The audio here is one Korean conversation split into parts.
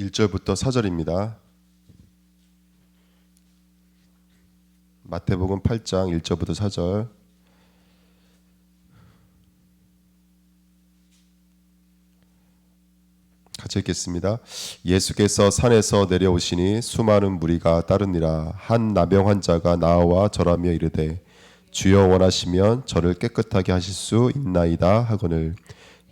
1절부터 4절입니다. 마태복음 8장 1절부터 4절. 같이 읽겠습니다. 예수께서 산에서 내려오시니 수많은 무리가 따르니라. 한 나병 환자가 나와 절하며 이르되 주여 원하시면 저를 깨끗하게 하실 수 있나이다 하거늘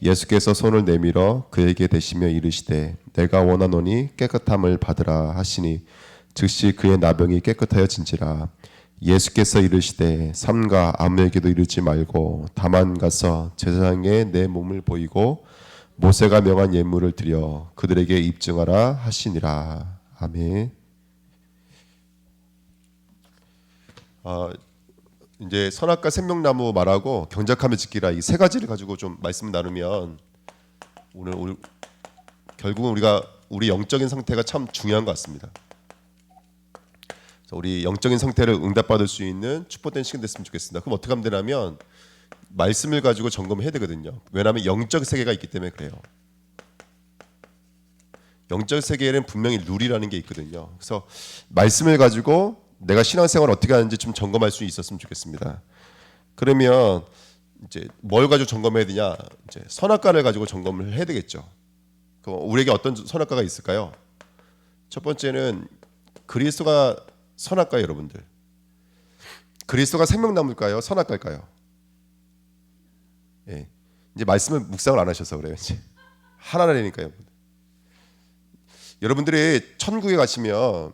예수께서 손을 내밀어 그에게 대시며 이르시되 내가 원하노니 깨끗함을 받으라 하시니 즉시 그의 나병이 깨끗하여진지라. 예수께서 이르시되 삼가 아무에게도 이르지 말고 다만 가서 제사장에 내 몸을 보이고 모세가 명한 예물을 드려 그들에게 입증하라 하시니라. 아멘. 이제 선악과 생명나무 말하고 경작하며 지키라, 이 세 가지를 가지고 좀 말씀을 나누면 오늘 결국은 우리 영적인 상태가 참 중요한 것 같습니다. 우리 영적인 상태를 응답받을 수 있는 축복된 시간 됐으면 좋겠습니다. 그럼 어떻게 하면 되냐면 말씀을 가지고 점검을 해야 되거든요. 왜냐하면 영적 세계가 있기 때문에 그래요. 영적 세계에는 분명히 룰이라는 게 있거든요. 그래서 말씀을 가지고 내가 신앙생활을 어떻게 하는지 좀 점검할 수 있었으면 좋겠습니다. 그러면 이제 뭘 가지고 점검해야 되냐? 이제 선악과를 가지고 점검을 해야 되겠죠. 그럼 우리에게 어떤 선악과가 있을까요? 첫 번째는 그리스도가 선악과예요, 여러분들. 그리스도가 생명나무일까요? 선악과일까요? 예. 이제 말씀을 묵상을 안 하셔서 그래요. 이제 하나라니까요. 여러분들이 천국에 가시면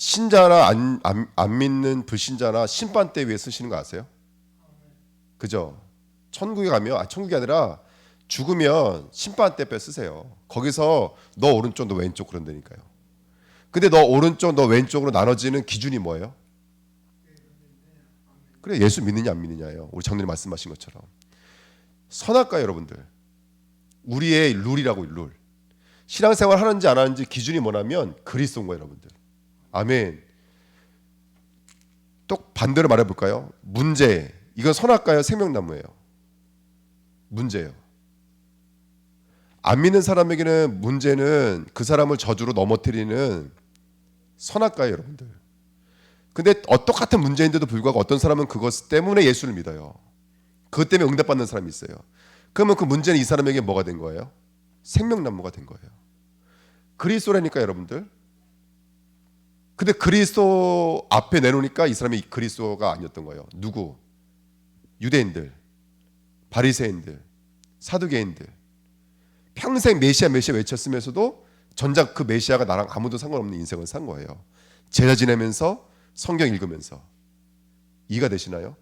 신자나 안 믿는 불신자나 심판대 위에 쓰시는 거 아세요? 그죠? 천국에 가면 천국이 아니라 죽으면 심판대 뼈 쓰세요. 거기서 너 오른쪽 너 왼쪽 그런다니까요. 근데 너 오른쪽 너 왼쪽으로 나눠지는 기준이 뭐예요? 그래, 예수 믿느냐 안 믿느냐예요. 우리 장로님 말씀하신 것처럼. 선악과 여러분들, 우리의 룰이라고. 룰. 신앙생활 하는지 안 하는지 기준이 뭐냐면 그리스도인 거예요, 여러분들. 아멘. 또 반대로 말해볼까요? 문제, 이건 선악과예요, 생명나무예요? 문제예요. 안 믿는 사람에게는 문제는 그 사람을 저주로 넘어뜨리는 선악과예요, 여러분들. 근데 똑같은 문제인데도 불구하고 어떤 사람은 그것 때문에 예수를 믿어요. 그것 때문에 응답받는 사람이 있어요. 그러면 그 문제는 이 사람에게 뭐가 된 거예요? 생명나무가 된 거예요. 그리스도라니까 여러분들. 근데 그리스도 앞에 내놓으니까 이 사람이 그리스도가 아니었던 거예요. 누구? 유대인들, 바리새인들, 사두개인들. 평생 메시아 외쳤으면서도 정작 그 메시아가 나랑 아무도 상관없는 인생을 산 거예요. 제자 지내면서 성경 읽으면서. 이해가 되시나요?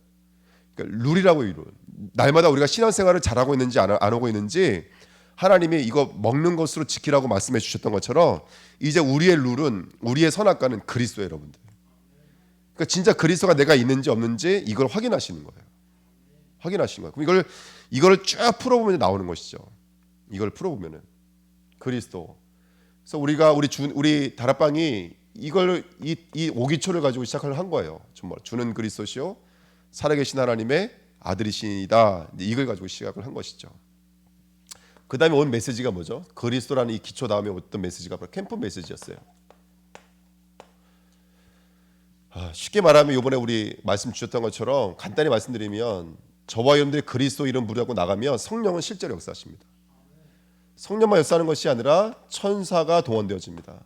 그러니까 룰이라고. 룰. 날마다 우리가 신앙생활을 잘하고 있는지 안 하고 있는지 하나님이 이거 먹는 것으로 지키라고 말씀해 주셨던 것처럼 이제 우리의 룰은, 우리의 선악과는 그리스도예요, 여러분들. 그러니까 진짜 그리스도가 내가 있는지 없는지 이걸 확인하시는 거예요. 확인하시는 거예요. 그럼 이걸 쭉 풀어보면 나오는 것이죠. 이걸 풀어보면은 그리스도. 그래서 우리 다락방이 이걸 이 오기초를 가지고 시작을 한 거예요. 정말 주는 그리스도시요 살아계신 하나님의 아들이시다. 이걸 가지고 시작을 한 것이죠. 그 다음에 온 메시지가 뭐죠? 그리스도라는 이 기초 다음에 어떤 메시지가 바로 캠프 메시지였어요. 쉽게 말하면 이번에 우리 말씀 주셨던 것처럼 간단히 말씀드리면 저와 여러분들이 그리스도 이름 부르고 나가면 성령은 실제로 역사하십니다. 성령만 역사하는 것이 아니라 천사가 동원되어집니다.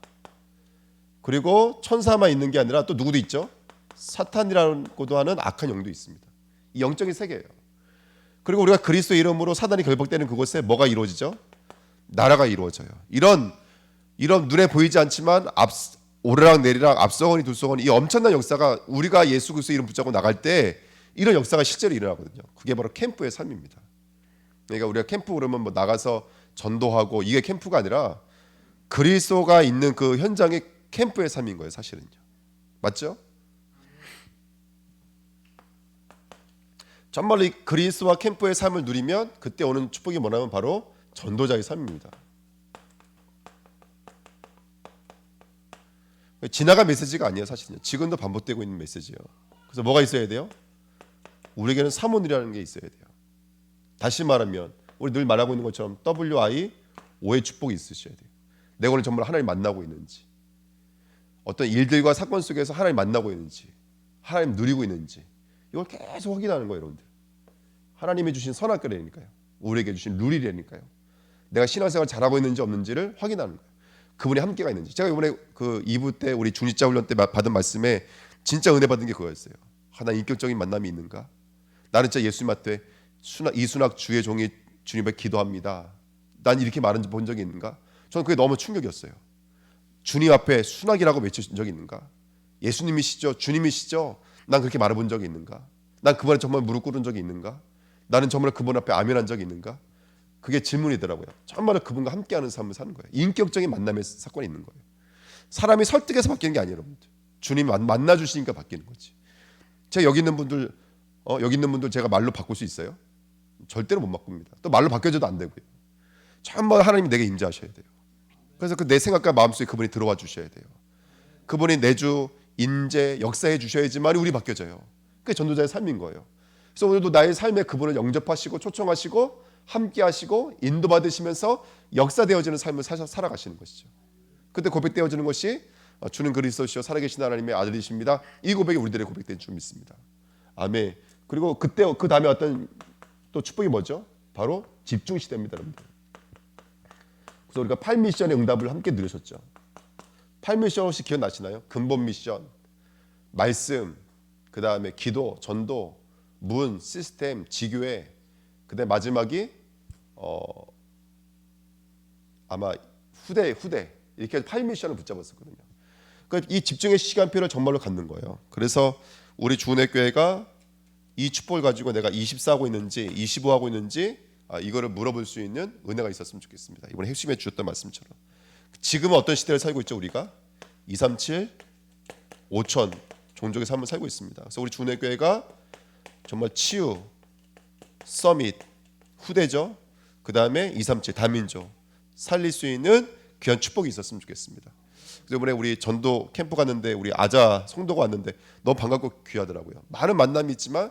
그리고 천사만 있는 게 아니라 또 누구도 있죠? 사탄이라고도 하는 악한 영도 있습니다. 이 영적인 세계예요. 그리고 우리가 그리스도 이름으로 사단이 결박되는 그곳에 뭐가 이루어지죠? 나라가 이루어져요. 이런 눈에 보이지 않지만 오르락 내리락 앞서거니 둘서거니 이 엄청난 역사가 우리가 예수 그리스도 이름 붙잡고 나갈 때 이런 역사가 실제로 일어나거든요. 그게 바로 캠프의 삶입니다. 그러니까 우리가 캠프 그러면 뭐 나가서 전도하고 이게 캠프가 아니라 그리스도가 있는 그 현장이 캠프의 삶인 거예요, 사실은요. 맞죠? 정말로 이 그리스도와 캠프의 삶을 누리면 그때 오는 축복이 뭐냐면 바로 전도자의 삶입니다. 지나간 메시지가 아니에요, 사실은요. 지금도 반복되고 있는 메시지예요. 그래서 뭐가 있어야 돼요? 우리에게는 사모니라는 게 있어야 돼요. 다시 말하면 우리 늘 말하고 있는 것처럼 WI 5의 축복이 있으셔야 돼요. 내가 오늘 정말 하나님 만나고 있는지, 어떤 일들과 사건 속에서 하나님 만나고 있는지, 하나님 누리고 있는지, 이걸 계속 확인하는 거예요, 여러분들. 하나님이 주신 선악과라니까요. 우리에게 주신 룰이라니까요. 내가 신앙생활 잘하고 있는지 없는지를 확인하는 거예요. 그분이 함께가 있는지. 제가 이번에 그 2부 때 우리 중직자 훈련 때 받은 말씀에 진짜 은혜 받은 게 그거였어요. 하나 인격적인 만남이 있는가? 나는 진짜 예수님 앞에 이순학 주의 종이 주님 앞에 기도합니다. 난 이렇게 말한 본 적이 있는가? 저는 그게 너무 충격이었어요. 주님 앞에 순학이라고 외친 적이 있는가? 예수님이시죠? 주님이시죠? 난 그렇게 말해본 적이 있는가? 난 그분에 정말 무릎 꿇은 적이 있는가? 나는 정말 그분 앞에 아멘한 적이 있는가? 그게 질문이더라고요. 정말 그분과 함께하는 삶을 사는 거예요. 인격적인 만남의 사건이 있는 거예요. 사람이 설득해서 바뀌는 게 아니에요, 여러분들. 주님 만나 주시니까 바뀌는 거지. 제가 여기 있는 분들 제가 말로 바꿀 수 있어요? 절대로 못 바꿉니다. 또 말로 바뀌어져도 안 되고요. 정말 하나님이 내게 임재하셔야 돼요. 그래서 그 내 생각과 마음속에 그분이 들어와 주셔야 돼요. 그분이 내주 인재 역사해 주셔야지만 우리 바뀌어져요. 그게 전도자의 삶인 거예요. 그래서 오늘도 나의 삶에 그분을 영접하시고 초청하시고 함께하시고 인도받으시면서 역사되어지는 삶을 살아가시는 것이죠. 그때 고백되어지는 것이 주는 그리스도시요 살아계신 하나님의 아들이십니다. 이 고백이 우리들의 고백된 줄 믿습니다. 아멘. 그리고 그때 그 다음에 어떤 또 축복이 뭐죠? 바로 집중 시대입니다, 여러분들. 그래서 우리가 8미션의 응답을 함께 누리셨죠. 8미션 혹시 기억나시나요? 근본 미션, 말씀, 그 다음에 기도, 전도, 문, 시스템, 지교회, 그 다음에 마지막이 아마 후대 이렇게 해서 8미션을 붙잡았었거든요. 그러니까 이 집중의 시간표를 정말로 갖는 거예요. 그래서 우리 주은혜교회가 이 축복을 가지고 내가 24하고 있는지 25하고 있는지 이거를 물어볼 수 있는 은혜가 있었으면 좋겠습니다. 이번에 핵심에 주셨던 말씀처럼 지금은 어떤 시대를 살고 있죠? 우리가 237, 5천 종족의 삶을 살고 있습니다. 그래서 우리 주은혜교회가 정말 치유, 서밋, 후대죠. 그 다음에 237 다민족 살릴 수 있는 귀한 축복이 있었으면 좋겠습니다. 그래서 이번에 우리 전도 캠프 갔는데 우리 아자 성도가 왔는데 너무 반갑고 귀하더라고요. 많은 만남이 있지만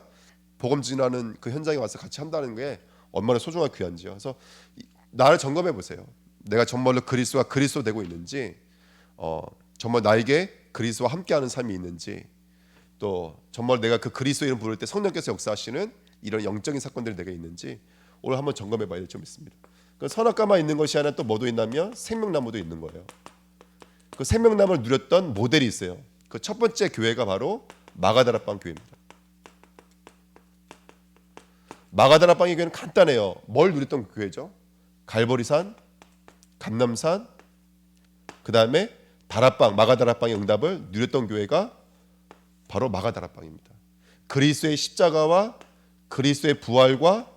복음 전하는 그 현장에 와서 같이 한다는 게 얼마나 소중하고 귀한지요. 그래서 나를 점검해 보세요. 내가 정말로 그리스도와 그리스도 되고 있는지, 정말 나에게 그리스도와 함께하는 삶이 있는지, 또 정말 내가 그 그리스도 이름 부를 때 성령께서 역사하시는 이런 영적인 사건들이 내게 있는지 오늘 한번 점검해 봐야 될 점이 있습니다. 그 선악과만 있는 것이 아니라 또 뭐도 있냐면 생명나무도 있는 거예요. 그 생명나무를 누렸던 모델이 있어요. 그 첫 번째 교회가 바로 마가다라방 교회입니다. 마가다라방의 교회는 간단해요. 뭘 누렸던 교회죠? 갈보리산, 감남산, 그 다음에 다락방, 마가다락방의 응답을 누렸던 교회가 바로 마가다락방입니다. 그리스도의 십자가와 그리스도의 부활과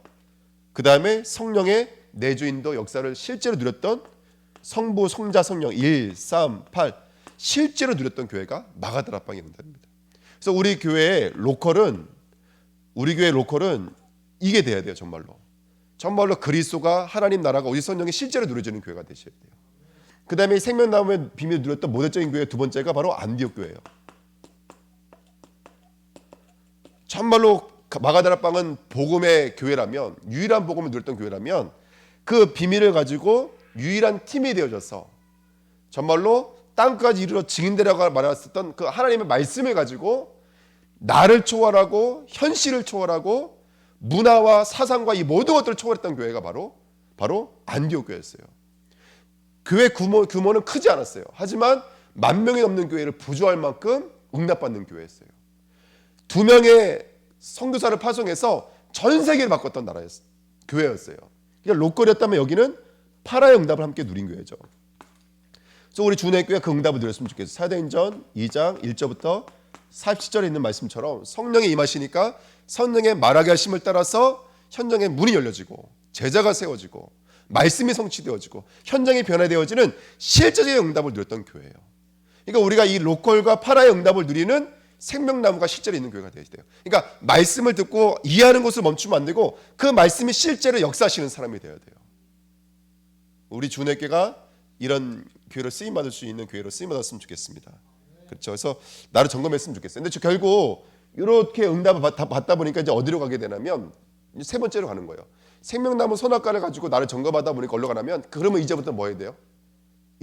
그 다음에 성령의 내주인도 역사를 실제로 누렸던 성부, 성자, 성령 1, 3, 8 실제로 누렸던 교회가 마가다락방의 응답입니다. 그래서 우리 교회의 로컬은 이게 돼야 돼요. 정말로 그리스도가 하나님 나라가 오직 성령이 실제로 누려지는 교회가 되셔야 돼요. 그 다음에 생명나무의 비밀을 누렸던 모델적인 교회 두 번째가 바로 안디옥 교회예요. 정말로 마가다락방은 복음의 교회라면, 유일한 복음을 누렸던 교회라면 그 비밀을 가지고 유일한 팀이 되어져서 정말로 땅까지 이르러 증인되라고 말했었던 그 하나님의 말씀을 가지고 나를 초월하고 현실을 초월하고 문화와 사상과 이 모든 것들을 초월했던 교회가 바로 안디옥 교회였어요. 교회 규모는 크지 않았어요. 하지만 10,000명이 넘는 교회를 부조할 만큼 응답받는 교회였어요. 2명의 선교사를 파송해서 전 세계를 바꿨던 교회였어요. 그러니까 로컬이었다면 여기는 파라의 응답을 함께 누린 교회죠. 그래서 우리 주은혜교회가 그 응답을 누렸으면 좋겠어요. 사도행전 2장 1절부터 47절에 있는 말씀처럼 성령이 임하시니까 성령의 말하게 하심을 따라서 현장의 문이 열려지고 제자가 세워지고 말씀이 성취되어지고 현장이 변화되어지는 실제적인 응답을 누렸던 교회예요. 그러니까 우리가 이 로컬과 파라의 응답을 누리는 생명나무가 실제로 있는 교회가 되어야 돼요. 그러니까 말씀을 듣고 이해하는 것을 멈추면 안 되고 그 말씀이 실제로 역사하시는 사람이 되어야 돼요. 우리 주은혜교회가 이런 교회로 쓰임받을 수 있는 교회로 쓰임받았으면 좋겠습니다. 그렇죠. 그래서 나를 점검했으면 좋겠어요. 근데 결국 이렇게 응답을 받다 보니까 이제 어디로 가게 되냐면 세 번째로 가는 거예요. 생명나무 선악과를 가지고 나를 점검하다 보니까 어디로 가냐면 그러면 이제부터 뭐 해야 돼요?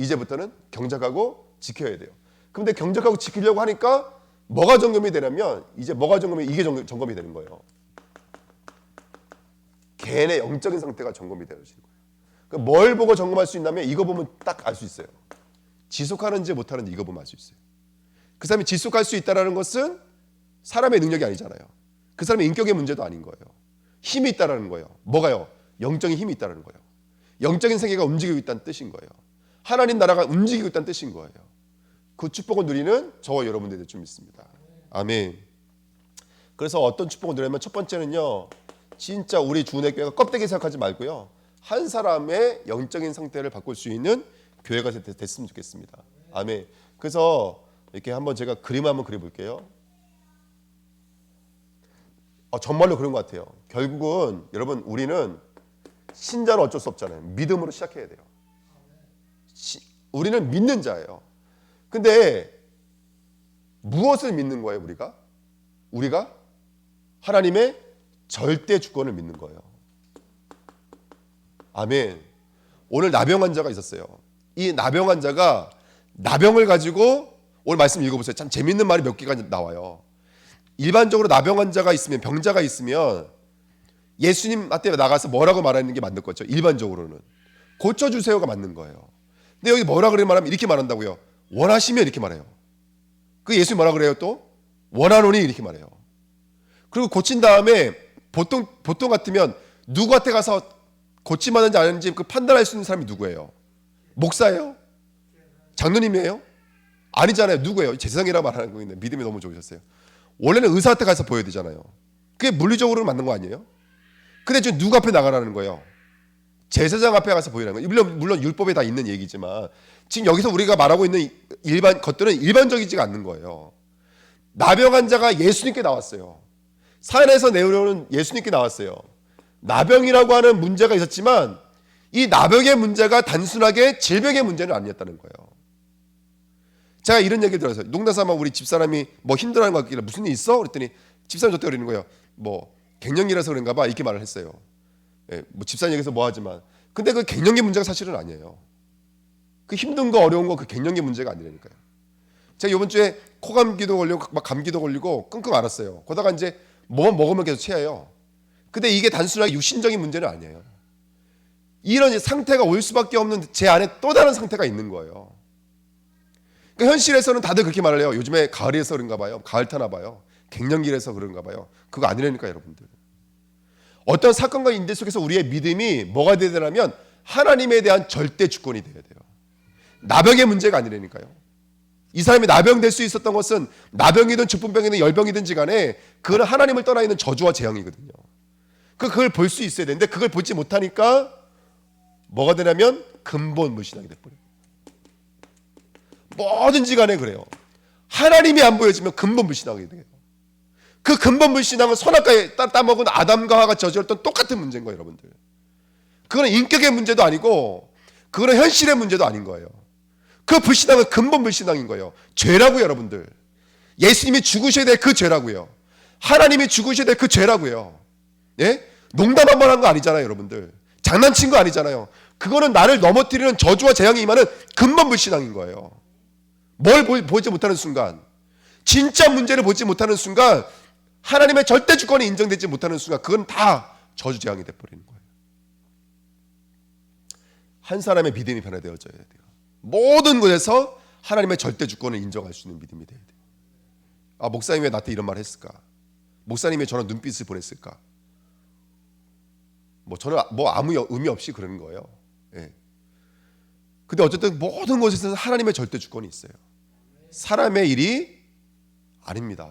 이제부터는 경작하고 지켜야 돼요. 근데 경작하고 지키려고 하니까 뭐가 점검이 되냐면 이제 뭐가 점검이 이게 점검이 되는 거예요. 개인의 영적인 상태가 점검이 되어지는 거예요. 그러니까 뭘 보고 점검할 수 있냐면 이거 보면 딱 알 수 있어요. 지속하는지 못하는지 이거 보면 알 수 있어요. 그 사람이 지속할 수 있다는 것은 사람의 능력이 아니잖아요. 그 사람의 인격의 문제도 아닌 거예요. 힘이 있다는 거예요. 뭐가요? 영적인 힘이 있다는 거예요. 영적인 세계가 움직이고 있다는 뜻인 거예요. 하나님 나라가 움직이고 있다는 뜻인 거예요. 그 축복을 누리는 저와 여러분들이 좀 있습니다. 아멘. 그래서 어떤 축복을 누리냐면 첫 번째는요. 진짜 우리 주은혜 교회가 껍데기 생각하지 말고요. 한 사람의 영적인 상태를 바꿀 수 있는 교회가 됐으면 좋겠습니다. 아멘. 그래서 이렇게 한번 제가 그림을 한번 그려볼게요. 정말로 그런 것 같아요. 결국은 여러분 우리는 신자는 어쩔 수 없잖아요. 믿음으로 시작해야 돼요. 우리는 믿는 자예요. 근데 무엇을 믿는 거예요? 우리가 하나님의 절대 주권을 믿는 거예요. 아멘. 오늘 나병 환자가 있었어요. 이 나병 환자가 나병을 가지고 오늘 말씀 읽어보세요. 참 재밌는 말이 몇 개가 나와요. 일반적으로 나병 환자가 있으면 병자가 있으면 예수님한테 나가서 뭐라고 말하는 게 맞는 거죠. 일반적으로는 고쳐주세요가 맞는 거예요. 근데 여기 뭐라 그래 말하면 이렇게 말한다고요. 원하시면 이렇게 말해요. 그 예수님 뭐라 그래요 또? 원하노니 이렇게 말해요. 그리고 고친 다음에 보통 같으면 누구한테 가서 고침받는지 아닌지 그 판단할 수 있는 사람이 누구예요? 목사예요? 장로님이에요? 아니잖아요. 누구예요? 제 세상이라고 말하는 거 있는데 믿음이 너무 좋으셨어요. 원래는 의사한테 가서 보여야 되잖아요. 그게 물리적으로는 맞는 거 아니에요? 근데 지금 누구 앞에 나가라는 거예요? 제사장 앞에 가서 보이라는 거예요. 물론 율법에 다 있는 얘기지만 지금 여기서 우리가 말하고 있는 것들은 일반적이지가 않는 거예요. 나병 환자가 예수님께 나왔어요. 산에서 내려오는 예수님께 나왔어요. 나병이라고 하는 문제가 있었지만 이 나병의 문제가 단순하게 질병의 문제는 아니었다는 거예요. 제가 이런 얘기를 들었어요. 농담삼아 우리 집사람이 뭐 힘들어하는 것 같길래 무슨 일 있어? 그랬더니 집사람 저때 그러는 거예요. 뭐 갱년기라서 그런가 봐 이렇게 말을 했어요. 예, 뭐 집사람 얘기해서 뭐 하지만 근데 그 갱년기 문제가 사실은 아니에요. 그 힘든 거 어려운 거 그 갱년기 문제가 아니라니까요. 제가 이번 주에 코감기도 걸리고 막 감기도 걸리고 끙끙 앓았어요. 그러다가 이제 뭐 먹으면 계속 체해요. 근데 이게 단순하게 육신적인 문제는 아니에요. 이런 상태가 올 수밖에 없는 제 안에 또 다른 상태가 있는 거예요. 그러니까 현실에서는 다들 그렇게 말을 해요. 요즘에 가을이라서 그런가 봐요. 가을 타나 봐요. 갱년기라서 그런가 봐요. 그거 아니라니까 여러분들. 어떤 사건과 인재 속에서 우리의 믿음이 뭐가 되야 되냐면 하나님에 대한 절대 주권이 돼야 돼요. 나병의 문제가 아니라니까요. 이 사람이 나병 될 수 있었던 것은 나병이든 중풍병이든 열병이든지 간에 그거는 하나님을 떠나 있는 저주와 재앙이거든요. 그걸 볼 수 있어야 되는데 그걸 보지 못하니까 뭐가 되냐면 근본 불신앙이 돼버려요. 뭐든지 간에 그래요. 하나님이 안 보여지면 근본 불신앙이 돼요. 그 근본 불신앙은 선악과에 따먹은 아담과 하와가 저질렀던 똑같은 문제인 거예요, 여러분들. 그거는 인격의 문제도 아니고 그거는 현실의 문제도 아닌 거예요. 그 불신앙은 근본 불신앙인 거예요. 죄라고요, 여러분들. 예수님이 죽으셔야 될 그 죄라고요. 하나님이 죽으셔야 될 그 죄라고요. 예? 농담 한 번 한 거 아니잖아요, 여러분들. 장난친 거 아니잖아요. 그거는 나를 넘어뜨리는 저주와 재앙이 임하는 근본 불신앙인 거예요. 뭘 보지 못하는 순간, 진짜 문제를 보지 못하는 순간, 하나님의 절대 주권이 인정되지 못하는 순간, 그건 다 저주 재앙이 돼버리는 거예요. 한 사람의 믿음이 변화되어져야 돼요. 모든 곳에서 하나님의 절대 주권을 인정할 수 있는 믿음이 돼야 돼요. 아, 목사님 왜 나한테 이런 말을 했을까? 목사님이 저런 눈빛을 보냈을까? 저는 아무 의미 없이 그러는 거예요. 예. 근데 어쨌든 모든 곳에서는 하나님의 절대 주권이 있어요. 사람의 일이 아닙니다.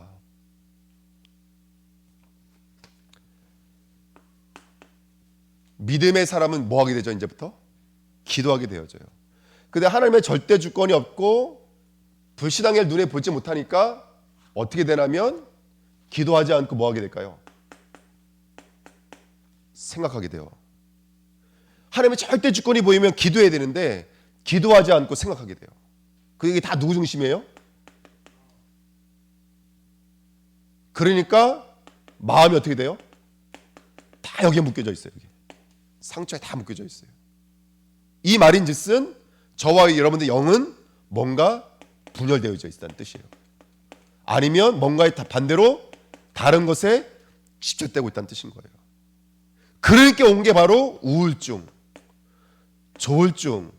믿음의 사람은 뭐 하게 되죠? 이제부터 기도하게 되어져요. 근데 하나님의 절대 주권이 없고 불신앙의 눈에 보지 못하니까 어떻게 되냐면 기도하지 않고 뭐 하게 될까요? 생각하게 돼요. 하나님의 절대 주권이 보이면 기도해야 되는데 기도하지 않고 생각하게 돼요. 그게 다 누구 중심이에요? 그러니까 마음이 어떻게 돼요? 다 여기에 묶여져 있어요. 여기. 상처에 다 묶여져 있어요. 이 말인즉슨 저와 여러분들 영은 뭔가 분열되어져 있다는 뜻이에요. 아니면 뭔가의 반대로 다른 것에 집착되고 있다는 뜻인 거예요. 그러니까 온 게 바로 우울증, 조울증,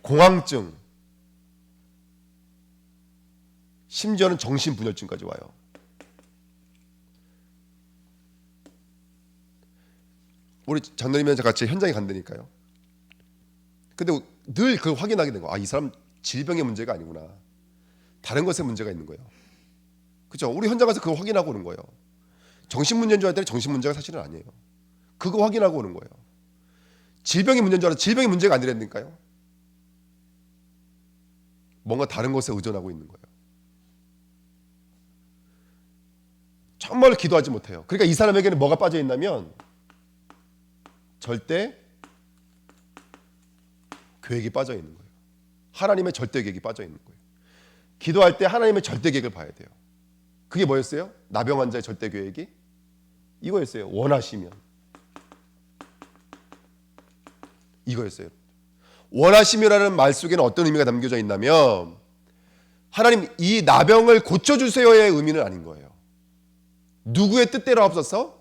공황증, 심지어는 정신분열증까지 와요. 우리 장로님이랑 같이 현장에 간다니까요. 근데 늘 그걸 확인하게 된 거예요. 이 사람 질병의 문제가 아니구나. 다른 것에 문제가 있는 거예요. 그렇죠? 우리 현장 가서 그걸 확인하고 오는 거예요. 정신 문제인 줄 알았더니 정신 문제가 사실은 아니에요. 그거 확인하고 오는 거예요. 질병의 문제인 줄 알았더니 질병의 문제가 아니라니까요. 뭔가 다른 것에 의존하고 있는 거예요. 정말 기도하지 못해요. 그러니까 이 사람에게는 뭐가 빠져 있냐면 절대 계획이 빠져 있는 거예요. 하나님의 절대 계획이 빠져 있는 거예요. 기도할 때 하나님의 절대 계획을 봐야 돼요. 그게 뭐였어요? 나병 환자의 절대 계획이 이거였어요. 원하시면. 이거였어요. 원하시면이라는 말 속에는 어떤 의미가 담겨져 있냐면 하나님 이 나병을 고쳐주세요의 의미는 아닌 거예요. 누구의 뜻대로 하옵소서,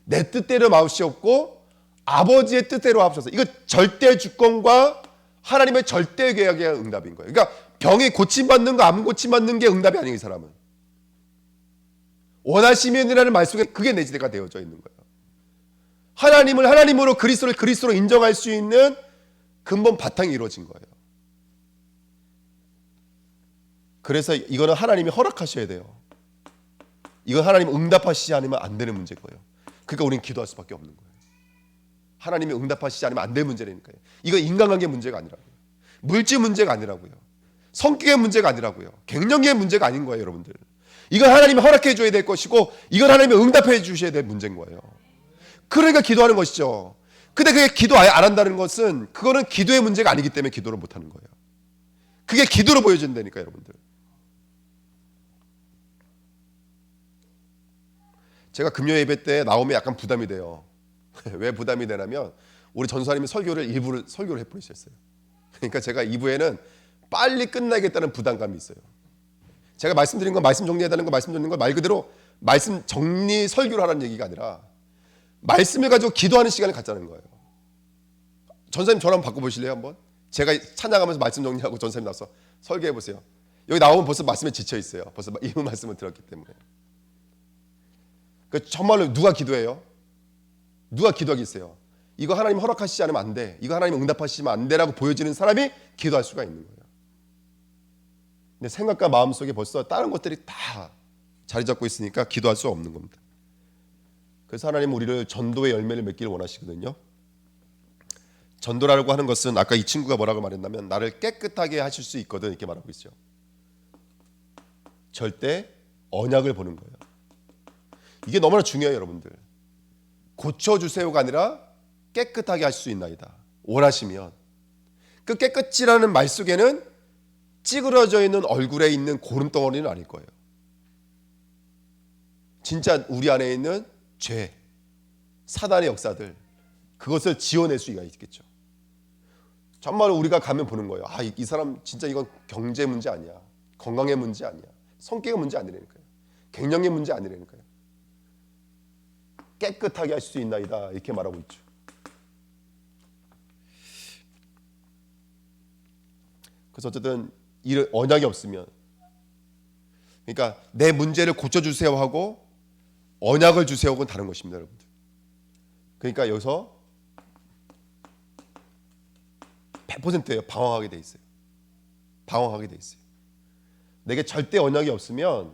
내 뜻대로 마옵시옵고 아버지의 뜻대로 하옵소서. 이거 절대 주권과 하나님의 절대 계약의 응답인 거예요. 그러니까 병이 고침받는 거 안 고침받는 게 응답이 아니에요. 이 사람은 원하시면이라는 말 속에 그게 내재가 되어져 있는 거예요. 하나님을 하나님으로, 그리스도를 그리스도로 인정할 수 있는 근본 바탕이 이루어진 거예요. 그래서 이거는 하나님이 허락하셔야 돼요. 이건 하나님 응답하시지 않으면 안 되는 문제인 거예요. 그러니까 우리는 기도할 수밖에 없는 거예요. 하나님이 응답하시지 않으면 안 되는 문제라니까요. 이건 인간관계 문제가 아니라고요. 물질 문제가 아니라고요. 성격의 문제가 아니라고요. 갱년기의 문제가 아닌 거예요, 여러분들. 이건 하나님이 허락해 줘야 될 것이고 이건 하나님이 응답해 주셔야 될 문제인 거예요. 그러니까 기도하는 것이죠. 근데 그게 기도 아예 안 한다는 것은 그거는 기도의 문제가 아니기 때문에 기도를 못 하는 거예요. 그게 기도로 보여진다니까, 여러분들. 제가 금요 예배 때 나오면 약간 부담이 돼요. 왜 부담이 되냐면 우리 전사님이 설교를 해버리셨어요. 그러니까 제가 2부에는 빨리 끝나겠다는 부담감이 있어요. 제가 말씀드린 건 말씀 정리해달라는 거 말씀 듣는 거 말 그대로 말씀 정리 설교를 하라는 얘기가 아니라 말씀을 가지고 기도하는 시간을 갖자는 거예요. 전사님 저랑 바꿔보실래요 한번? 제가 찬양하면서 말씀 정리하고 전사님 나와서 설교해보세요. 여기 나오면 벌써 말씀에 지쳐있어요. 벌써 이 말씀을 들었기 때문에. 정말로 누가 기도해요? 누가 기도하겠어요? 이거 하나님 허락하시지 않으면 안 돼. 이거 하나님 응답하시면 안 돼라고 보여지는 사람이 기도할 수가 있는 거예요. 근데 생각과 마음속에 벌써 다른 것들이 다 자리 잡고 있으니까 기도할 수 없는 겁니다. 그래서 하나님은 우리를 전도의 열매를 맺기를 원하시거든요. 전도라고 하는 것은 아까 이 친구가 뭐라고 말했냐면 나를 깨끗하게 하실 수 있거든 이렇게 말하고 있죠. 절대 언약을 보는 거예요. 이게 너무나 중요해요, 여러분들. 고쳐주세요가 아니라 깨끗하게 할 수 있나이다. 원하시면. 그 깨끗이라는 말 속에는 찌그러져 있는 얼굴에 있는 고름덩어리는 아닐 거예요. 진짜 우리 안에 있는 죄, 사단의 역사들, 그것을 지워낼 수가 있겠죠. 정말 우리가 가면 보는 거예요. 이 사람 진짜 이건 경제 문제 아니야. 건강의 문제 아니야. 성격의 문제 아니라니까요. 갱년의 문제 아니라니까요. 깨끗하게 할 수 있나이다 이렇게 말하고 있죠. 그래서 어쨌든 이 언약이 없으면, 그러니까 내 문제를 고쳐주세요 하고 언약을 주세요 하고는 다른 것입니다, 여러분들. 그러니까 여기서 100%예요. 방황하게 돼 있어요. 방황하게 돼 있어요. 내게 절대 언약이 없으면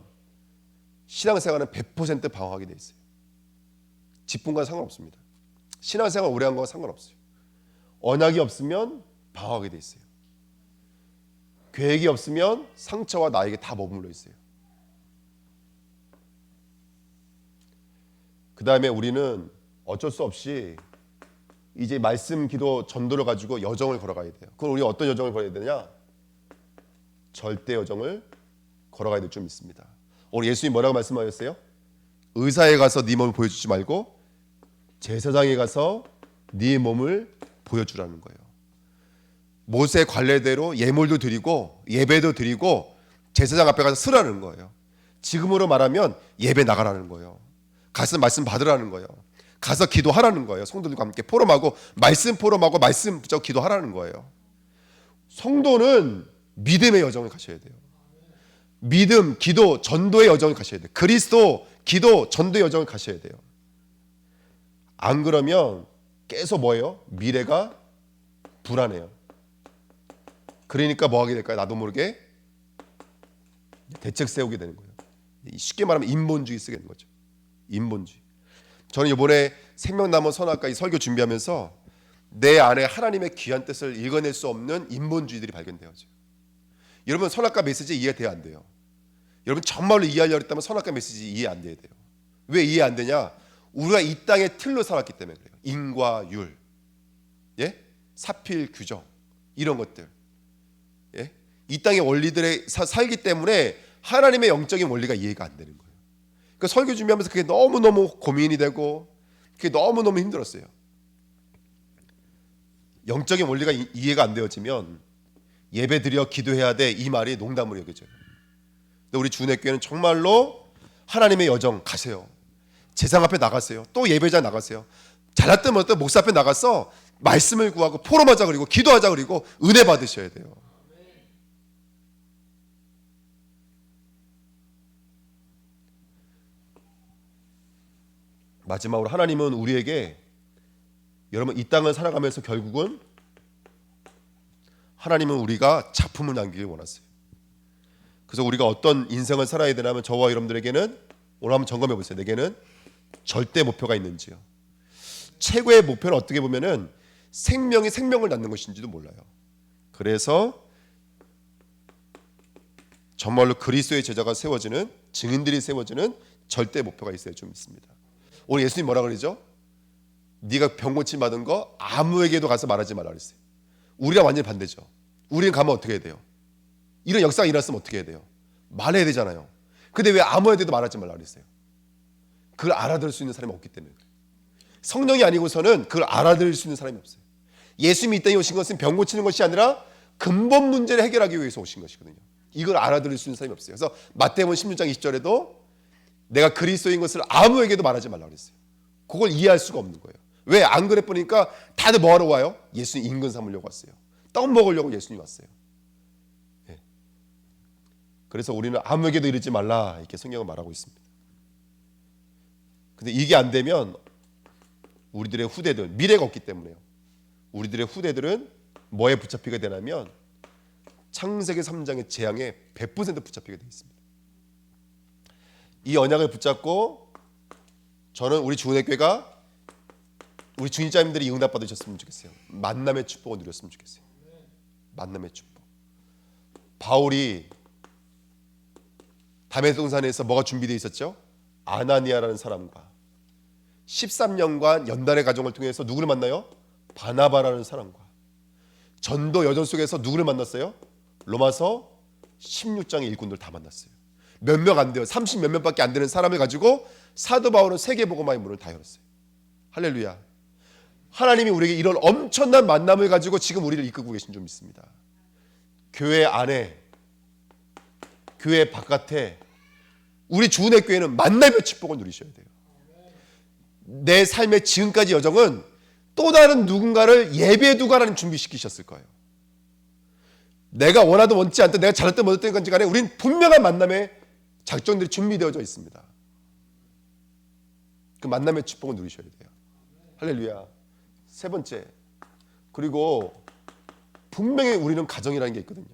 신앙생활은 100% 방황하게 돼 있어요. 직분과 상관없습니다. 신앙생활 오래 한 거와 상관없어요. 언약이 없으면 방황하게 돼 있어요. 계획이 없으면 상처와 나에게 다 머물러 있어요. 그 다음에 우리는 어쩔 수 없이 이제 말씀, 기도, 전도를 가지고 여정을 걸어가야 돼요. 그럼 우리 어떤 여정을 걸어야 되냐? 절대 여정을 걸어가야 될 줄 믿습니다. 오늘 예수님 뭐라고 말씀하셨어요? 의사에 가서 네 몸을 보여주지 말고 제사장에 가서 네 몸을 보여주라는 거예요. 모세 관례대로 예물도 드리고 예배도 드리고 제사장 앞에 가서 쓰라는 거예요. 지금으로 말하면 예배 나가라는 거예요. 가서 말씀 받으라는 거예요. 가서 기도하라는 거예요. 성도들과 함께 포럼하고 말씀 포럼하고 말씀 붙잡고 기도하라는 거예요. 성도는 믿음의 여정을 가셔야 돼요. 믿음, 기도, 전도의 여정을 가셔야 돼요. 그리스도, 기도, 전도의 여정을 가셔야 돼요. 안 그러면 계속 뭐예요? 미래가 불안해요. 그러니까 뭐 하게 될까요? 나도 모르게 대책 세우게 되는 거예요. 쉽게 말하면 인본주의 쓰게 되는 거죠. 인본주의. 저는 이번에 생명나무 선악과 이 설교 준비하면서 내 안에 하나님의 귀한 뜻을 읽어낼 수 없는 인본주의들이 발견되어져요. 여러분 선악과 메시지 이해돼야 안 돼요. 여러분 정말로 이해하려고 했다면 선악과 메시지 이해 안 돼야 돼요. 왜 이해 안 되냐? 우리가 이 땅의 틀로 살았기 때문에 그래요. 인과 율, 예? 사필 규정 이런 것들, 예? 이 땅의 원리들에 살기 때문에 하나님의 영적인 원리가 이해가 안 되는 거예요. 그러니까 설교 준비하면서 그게 너무너무 고민이 되고 그게 너무너무 힘들었어요. 영적인 원리가 이해가 안 되어지면 예배 드려 기도해야 돼 이 말이 농담으로 여겨져요. 근데 우리 주내교회는 정말로 하나님의 여정 가세요. 제상 앞에 나가세요. 또 예배자 나가세요. 잘났든 못했든 목사 앞에 나가서 말씀을 구하고 포럼하자 그리고 기도하자 그리고 은혜 받으셔야 돼요. 마지막으로 하나님은 우리에게 여러분 이 땅을 살아가면서 결국은 하나님은 우리가 작품을 남기길 원하세요. 그래서 우리가 어떤 인생을 살아야 되냐면 저와 여러분들에게는 오늘 한번 점검해 보세요. 내게는 절대 목표가 있는지요. 최고의 목표는 어떻게 보면은 생명이 생명을 낳는 것인지도 몰라요. 그래서 정말로 그리스도의 제자가 세워지는 증인들이 세워지는 절대 목표가 있어야 좀 있습니다. 오늘 예수님 뭐라 그러죠? 네가 병 고침 받은 거 아무에게도 가서 말하지 말라 그랬어요. 우리랑 완전히 반대죠. 우리는 가면 어떻게 해야 돼요? 이런 역사가 일어났으면 어떻게 해야 돼요? 말해야 되잖아요. 근데 왜 아무에게도 말하지 말라 그랬어요? 그걸 알아들을 수 있는 사람이 없기 때문에 그래요. 성령이 아니고서는 그걸 알아들을 수 있는 사람이 없어요. 예수님이 이 땅에 오신 것은 병 고치는 것이 아니라 근본 문제를 해결하기 위해서 오신 것이거든요. 이걸 알아들을 수 있는 사람이 없어요. 그래서 마태복음 16장 20절에도 내가 그리스도인 것을 아무에게도 말하지 말라 그랬어요. 그걸 이해할 수가 없는 거예요. 왜? 안 그래 보니까 다들 뭐하러 와요? 예수님 임금 삼으려고 왔어요. 떡 먹으려고 예수님이 왔어요. 네. 그래서 우리는 아무에게도 이르지 말라 이렇게 성경은 말하고 있습니다. 근데 이게 안 되면 우리들의 후대들 미래가 없기 때문에요. 우리들의 후대들은 뭐에 붙잡히게 되냐면 창세기 3장의 재앙에 100% 붙잡히게 되어 있습니다. 이 언약을 붙잡고 저는 우리 주은혜교회가 우리 주인자님들이 응답 받으셨으면 좋겠어요. 만남의 축복을 누렸으면 좋겠어요. 만남의 축복. 바울이 다메섹 동산에서 뭐가 준비되어 있었죠? 아나니아라는 사람과 13년간 연단의 과정을 통해서 누구를 만나요? 바나바라는 사람과 전도 여정 속에서 누구를 만났어요? 로마서 16장의 일꾼들 다 만났어요. 몇 명 안 돼요. 30 몇 명밖에 안 되는 사람을 가지고 사도 바울은 세계복음화의 문을 다 열었어요. 할렐루야. 하나님이 우리에게 이런 엄청난 만남을 가지고 지금 우리를 이끌고 계신 줄 믿습니다. 교회 안에 교회 바깥에 우리 주은혜 교회는 만남의 축복을 누리셔야 돼요. 내 삶의 지금까지 여정은 또 다른 누군가를 예배에 두고 하나님 준비시키셨을 거예요. 내가 원하든 원치 않든 내가 잘했든 못했든 건지 간에 우린 분명한 만남의 작정들이 준비되어져 있습니다. 그 만남의 축복을 누리셔야 돼요. 할렐루야. 세 번째, 그리고 분명히 우리는 가정이라는 게 있거든요.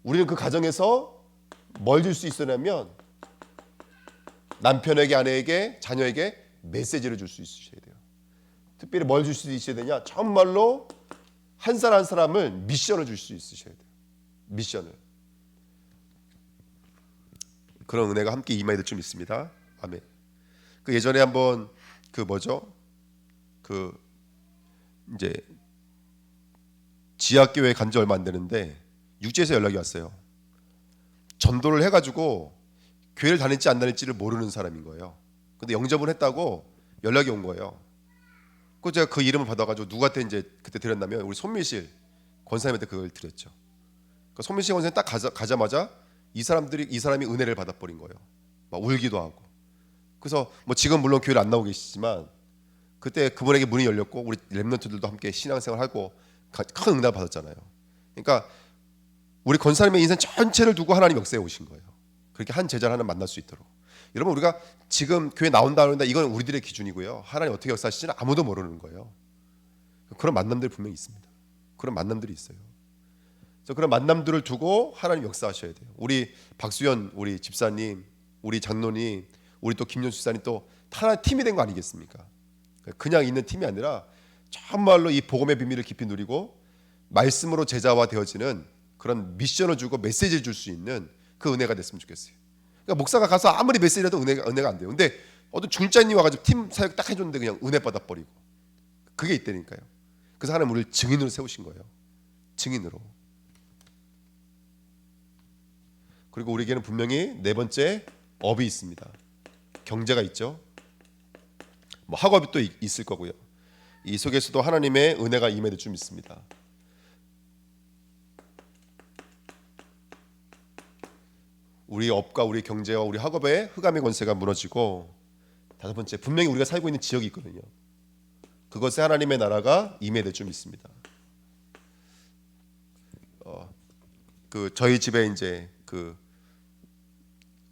우리는 그 가정에서 뭘 줄 수 있으냐면 남편에게, 아내에게, 자녀에게 메시지를 줄 수 있으셔야 돼요. 특별히 뭘 줄 수 있어야 되냐? 정말로 한 사람 한 사람을 미션을 줄 수 있으셔야 돼요. 미션을. 그런 은혜가 함께 임하게 될 줄 믿습니다. 아멘. 그 예전에 한번 이제 지하교회 간 지 얼마 안 되는데 육지에서 연락이 왔어요. 전도를 해가지고 교회를 다닐지 안 다닐지를 모르는 사람인 거예요. 근데 영접을 했다고 연락이 온 거예요. 그 제가 그 이름을 받아가지고 누구한테 이제 그때 드렸냐면 우리 손미실 권사님한테 그걸 드렸죠. 그러니까 송민식 권사님 딱 가자마자 이 사람이 은혜를 받아버린 거예요. 막 울기도 하고. 그래서 뭐 지금 물론 교회를 안 나오고 계시지만 그때 그분에게 문이 열렸고 우리 렘넌트들도 함께 신앙생활하고 큰 응답 받았잖아요. 그러니까 우리 권사님의 인생 전체를 두고 하나님 역사에 오신 거예요. 그렇게 한 제자를 하나 만날 수 있도록. 여러분 우리가 지금 교회 나온다 그런다 이건 우리들의 기준이고요. 하나님 어떻게 역사하실지는 아무도 모르는 거예요. 그런 만남들이 분명히 있습니다. 그런 만남들이 있어요. 그래서 그런 만남들을 두고 하나님 역사하셔야 돼요. 우리 박수현 우리 집사님, 우리 장로님, 우리 또 김윤수 집사님 또 하나의 팀이 된 거 아니겠습니까? 그냥 있는 팀이 아니라 정말로 이 복음의 비밀을 깊이 누리고 말씀으로 제자화 되어지는 그런 미션을 주고 메시지를 줄 수 있는 그 은혜가 됐으면 좋겠어요. 그러니까 목사가 가서 아무리 메시지라도 은혜가 안 돼요. 근데 어떤 중짜님 와가지고 팀 사역 딱 해줬는데 그냥 은혜 받아버리고 그게 있다니까요. 그래서 하나님 우리를 증인으로 세우신 거예요. 증인으로. 그리고 우리에게는 분명히 네 번째 업이 있습니다. 경제가 있죠. 뭐 학업이 또 있을 거고요. 이 속에서도 하나님의 은혜가 임해질 줄 믿습니다. 우리 업과 우리 경제와 우리 학업의 흑암의 권세가 무너지고 다섯 번째 분명히 우리가 살고 있는 지역이 있거든요. 그것에 하나님의 나라가 임해질 줄 믿습니다. 그 저희 집에 이제 그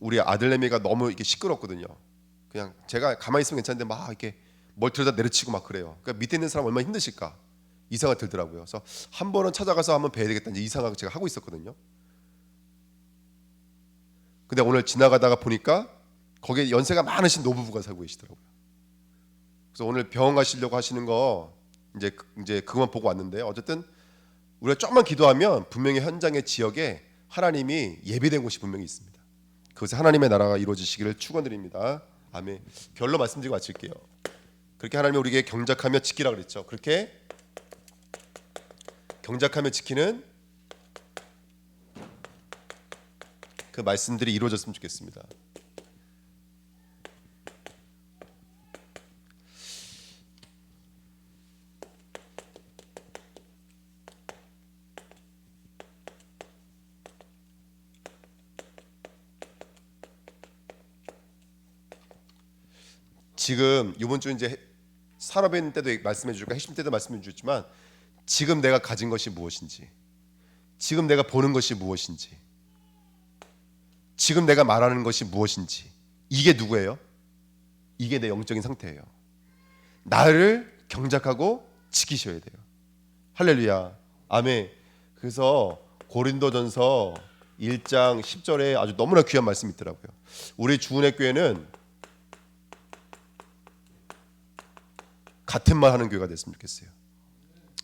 우리 아들내미가 너무 이렇게 시끄럽거든요. 그냥 제가 가만히 있으면 괜찮은데 막 이렇게 뭘 들여다 내려치고 막 그래요. 그러니까 밑에 있는 사람 얼마나 힘드실까 이 생각 들더라고요. 그래서 한 번은 찾아가서 한번 뵈야 되겠다 이 생각을 제가 하고 있었거든요. 근데 오늘 지나가다가 보니까 거기에 연세가 많으신 노부부가 살고 계시더라고요. 그래서 오늘 병원 가시려고 하시는 거 이제 그것만 보고 왔는데 어쨌든 우리가 조금만 기도하면 분명히 현장의 지역에 하나님이 예비된 곳이 분명히 있습니다. 그것에 하나님의 나라가 이루어지시기를 축원드립니다. 아멘. 별로 말씀드리고 마칠게요. 그렇게 하나님이 우리에게 경작하며 지키라 그랬죠. 그렇게 경작하며 지키는 그 말씀들이 이루어졌으면 좋겠습니다. 지금 이번 주 이제 산업인 때도 말씀해 주고 핵심 때도 말씀해 주셨지만 지금 내가 가진 것이 무엇인지, 지금 내가 보는 것이 무엇인지, 지금 내가 말하는 것이 무엇인지 이게 누구예요? 이게 내 영적인 상태예요. 나를 경작하고 지키셔야 돼요. 할렐루야. 아멘. 그래서 고린도전서 1장 10절에 아주 너무나 귀한 말씀이 있더라고요. 우리 주은혜 교회는 같은 말 하는 교회가 됐으면 좋겠어요.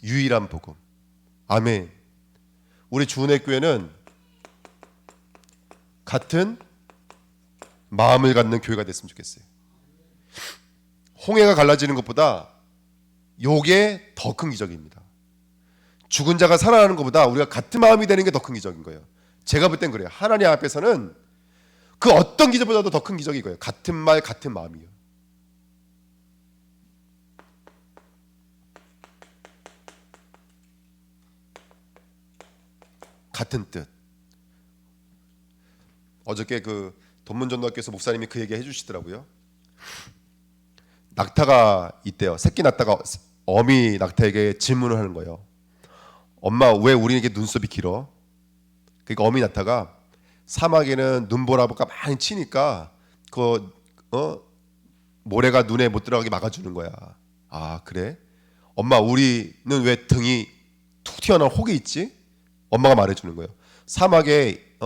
유일한 복음. 아멘. 우리 주은혜 교회는 같은 마음을 갖는 교회가 됐으면 좋겠어요. 홍해가 갈라지는 것보다 요게 더 큰 기적입니다. 죽은 자가 살아나는 것보다 우리가 같은 마음이 되는 게 더 큰 기적인 거예요. 제가 볼 땐 그래요. 하나님 앞에서는 그 어떤 기적보다도 더 큰 기적이 거예요. 같은 말 같은 마음이요. 같은 뜻. 어저께 그 돈문전도학교에서 목사님이 그 얘기 해주시더라고요. 낙타가 있대요. 새끼 낙타가 어미 낙타에게 질문을 하는 거예요. 엄마 왜 우리에게 눈썹이 길어? 그러니까 어미 낙타가 사막에는 눈보라가 많이 치니까 그 모래가 눈에 못 들어가게 막아주는 거야. 아 그래? 엄마 우리는 왜 등이 툭 튀어나온 혹이 있지? 엄마가 말해주는 거예요. 사막에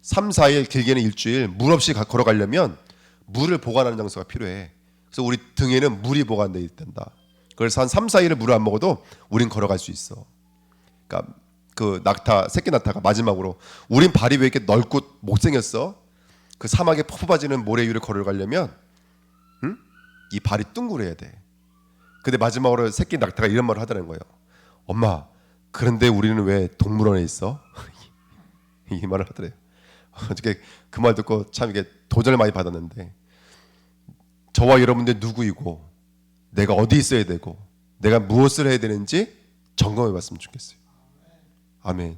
3, 4일 길게는 일주일 물 없이 걸어가려면 물을 보관하는 장소가 필요해. 그래서 우리 등에는 물이 보관되어 있단다. 그래서 한 3, 4일을 물을 안 먹어도 우린 걸어갈 수 있어. 그러니까 그 낙타, 새끼 낙타가 마지막으로 우린 발이 왜 이렇게 넓고 못생겼어? 그 사막에 퍼퍼빠지는 모래 위를 걸어가려면 이 발이 둥그래야 돼. 근데 마지막으로 새끼 낙타가 이런 말을 하더라는 거예요. 엄마 그런데 우리는 왜 동물원에 있어? 이 말을 하더래요. 어저께 그 말 듣고 참 이게 도전을 많이 받았는데 저와 여러분들 누구이고 내가 어디 있어야 되고 내가 무엇을 해야 되는지 점검해 봤으면 좋겠어요. 아멘.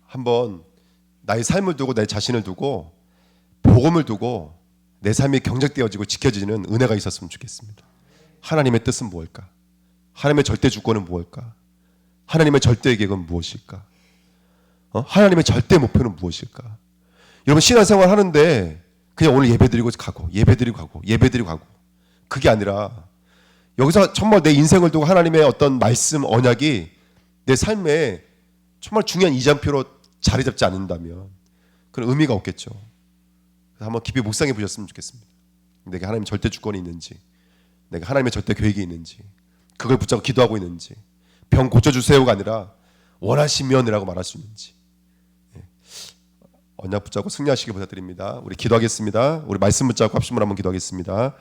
한번 나의 삶을 두고 내 자신을 두고 복음을 두고 내 삶이 경작되어지고 지켜지는 은혜가 있었으면 좋겠습니다. 하나님의 뜻은 무엇일까? 하나님의 절대 주권은 무엇일까? 하나님의 절대 계획은 무엇일까? 하나님의 절대 목표는 무엇일까? 여러분 신앙생활 하는데 그냥 오늘 예배드리고 가고 예배드리고 가고 예배드리고 가고 그게 아니라 여기서 정말 내 인생을 두고 하나님의 어떤 말씀 언약이 내 삶에 정말 중요한 이정표로 자리 잡지 않는다면 그런 의미가 없겠죠. 그래서 한번 깊이 묵상해 보셨으면 좋겠습니다. 내가 하나님의 절대 주권이 있는지, 내가 하나님의 절대 계획이 있는지, 그걸 붙잡고 기도하고 있는지, 병 고쳐주세요가 아니라 원하시면이라고 말할 수 있는지. 언약 붙잡고 승리하시길 부탁드립니다. 우리 기도하겠습니다. 우리 말씀 붙잡고 합심을 한번 기도하겠습니다.